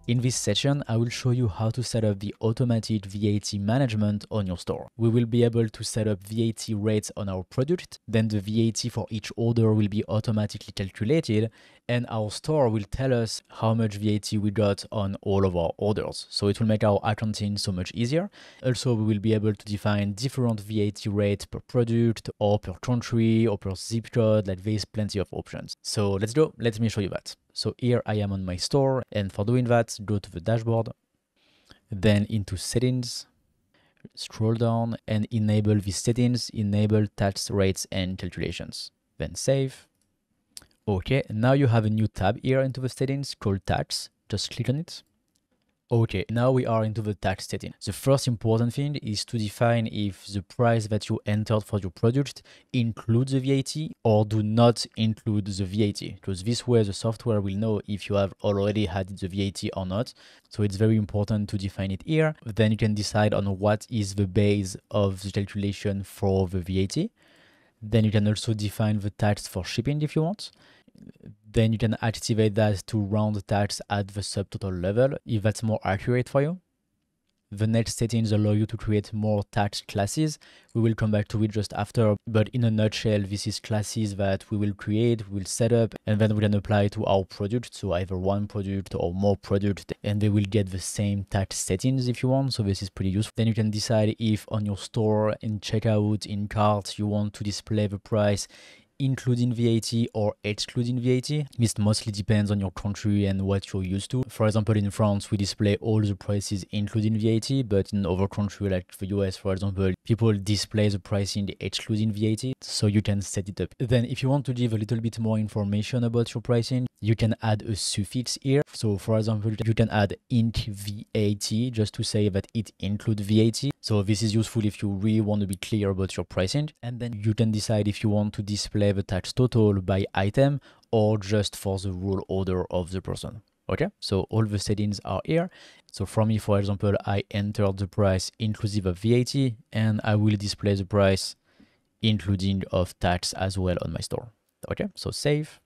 In this session, I will show you how to set up the automated VAT management on your store. We will be able to set up VAT rates on our product, then the VAT for each order will be automatically calculated, and our store will tell us how much VAT we got on all of our orders. So it will make our accounting so much easier. Also, we will be able to define different VAT rates per product or per country or per zip code. Like there's plenty of options. So let's go. Let me show you that. So here I am on my store, and for doing that, go to the dashboard, then into settings, scroll down and enable the settings, enable tax rates and calculations, then save. Okay, now you have a new tab here into the settings called tax. Just click on it. Okay, now we are into the tax setting. The first important thing is to define if the price that you entered for your product includes the VAT or do not include the VAT, because this way the software will know if you have already had the VAT or not. So it's very important to define it here. Then you can decide on what is the base of the calculation for the VAT. Then you can also define the tax for shipping if you want. Then you can activate that to round the tax at the subtotal level if that's more accurate for you. The next settings allow you to create more tax classes. We will come back to it just after, but in a nutshell, this is classes that we will create, we'll set up, and then we can apply to our product. So either one product or more product, and they will get the same tax settings if you want. So this is pretty useful. Then you can decide if on your store, in checkout, in cart, you want to display the price including VAT or excluding VAT. This mostly depends on your country and what you're used to. For example, in France, we display all the prices including VAT, but in other countries like the US, for example, people display the pricing excluding VAT, so you can set it up. Then if you want to give a little bit more information about your pricing, you can add a suffix here. So for example, you can add inc VAT just to say that it includes VAT. So this is useful if you really want to be clear about your pricing. And then you can decide if you want to display the tax total by item or just for the whole order of the person. Okay, so all the settings are here. So for me, for example, I entered the price inclusive of VAT, and I will display the price including of tax as well on my store. Okay, so save.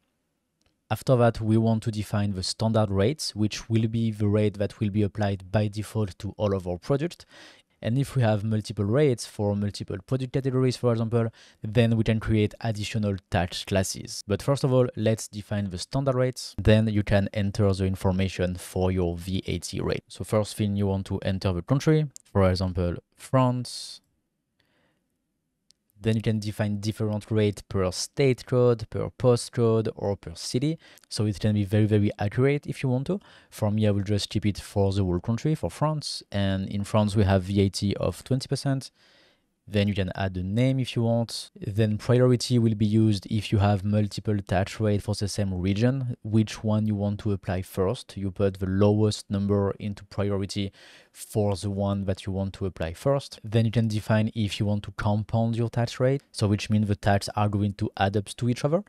After that, we want to define the standard rates, which will be the rate that will be applied by default to all of our products. And if we have multiple rates for multiple product categories, for example, then we can create additional tax classes. But first of all, let's define the standard rates. Then you can enter the information for your VAT rate. So first thing, you want to enter the country, for example, France. Then you can define different rate per state code, per postcode, or per city. So it can be very, very accurate if you want to. For me, I will just keep it for the whole country, for France. And in France, we have VAT of 20%. Then you can add a name if you want. Then priority will be used if you have multiple tax rates for the same region. Which one you want to apply first? You put the lowest number into priority for the one that you want to apply first. Then you can define if you want to compound your tax rate, so which means the tax are going to add up to each other.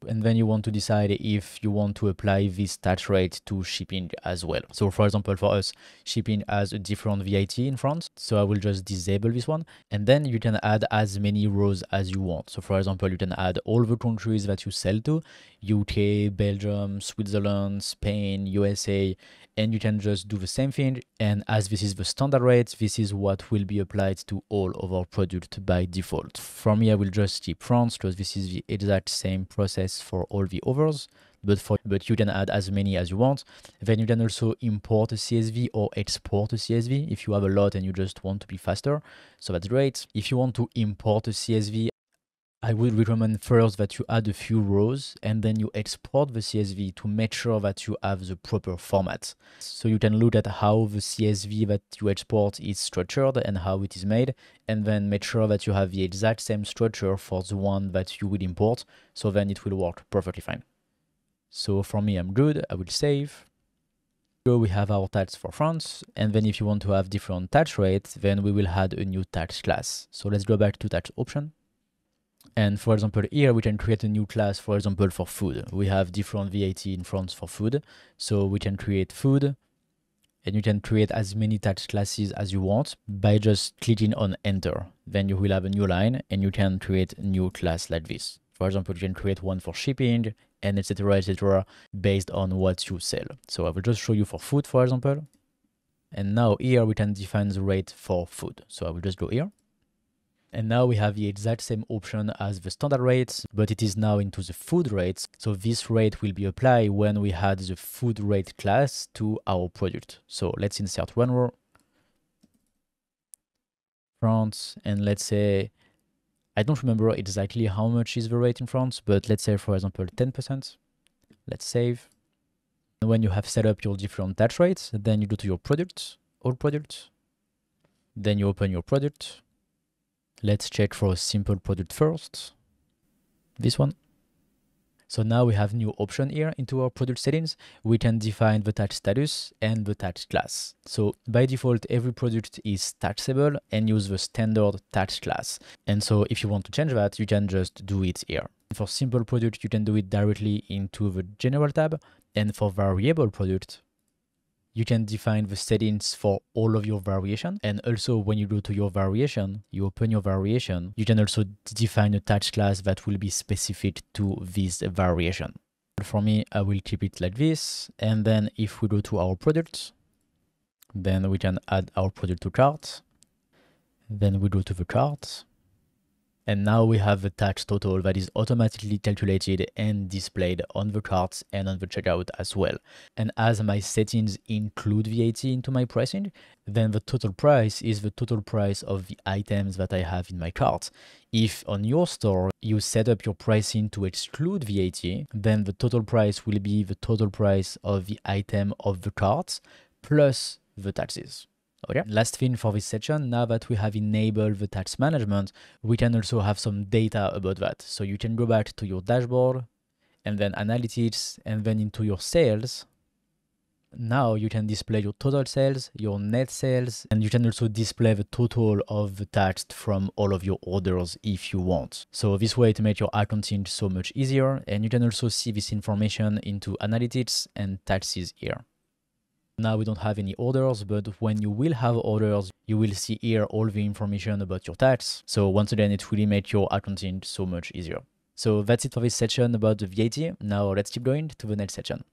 And then you want to decide if you want to apply this tax rate to shipping as well. So for example, for us, shipping has a different VAT in France. So I will just disable this one. And then you can add as many rows as you want. So for example, you can add all the countries that you sell to: UK, Belgium, Switzerland, Spain, USA, and you can just do the same thing. And as this is the standard rate, this is what will be applied to all of our products by default. For me, I will just keep France because this is the exact same process for all the others, but you can add as many as you want. Then you can also import a CSV or export a CSV if you have a lot and you just want to be faster. So that's great. If you want to import a CSV, I would recommend first that you add a few rows and then you export the CSV to make sure that you have the proper format. So you can look at how the CSV that you export is structured and how it is made, and then make sure that you have the exact same structure for the one that you would import, so then it will work perfectly fine. So for me, I'm good. I will save. So we have our tax for France, and then if you want to have different tax rates, then we will add a new tax class. So let's go back to tax option. And for example, here we can create a new class, for example, for food. We have different VAT in France for food. So we can create food, and you can create as many tax classes as you want by just clicking on enter. Then you will have a new line and you can create a new class like this. For example, you can create one for shipping and etc. based on what you sell. So I will just show you for food, for example. And now here we can define the rate for food. So I will just go here. And now we have the exact same option as the standard rates, but it is now into the food rates. So this rate will be applied when we add the food rate class to our product. So let's insert one row, France, and let's say, I don't remember exactly how much is the rate in France, but let's say, for example, 10%. Let's save. And when you have set up your different tax rates, then you go to your product, all products. Then you open your product. Let's check for a simple product first. This one. So now we have new option here into our product settings. We can define the tax status and the tax class. So by default, every product is taxable and use the standard tax class. And so if you want to change that, you can just do it here. For simple product, you can do it directly into the general tab. And for variable product, you can define the settings for all of your variation. And also when you go to your variation, you open your variation, you can also define a tax class that will be specific to this variation. For me, I will keep it like this. And then if we go to our product, then we can add our product to cart. Then we go to the cart. And now we have the tax total that is automatically calculated and displayed on the cart and on the checkout as well. And as my settings include VAT into my pricing, then the total price is the total price of the items that I have in my cart. If on your store you set up your pricing to exclude VAT, then the total price will be the total price of the item of the cart plus the taxes. Okay. Last thing for this section, now that we have enabled the tax management, we can also have some data about that. So you can go back to your dashboard and then analytics and then into your sales. Now you can display your total sales, your net sales, and you can also display the total of the tax from all of your orders if you want. So this way to make your accounting so much easier. And you can also see this information into analytics and taxes here. Now we don't have any orders, but when you will have orders, you will see here all the information about your tax. So once again, it really makes your accounting so much easier. So that's it for this section about the VAT. Now let's keep going to the next section.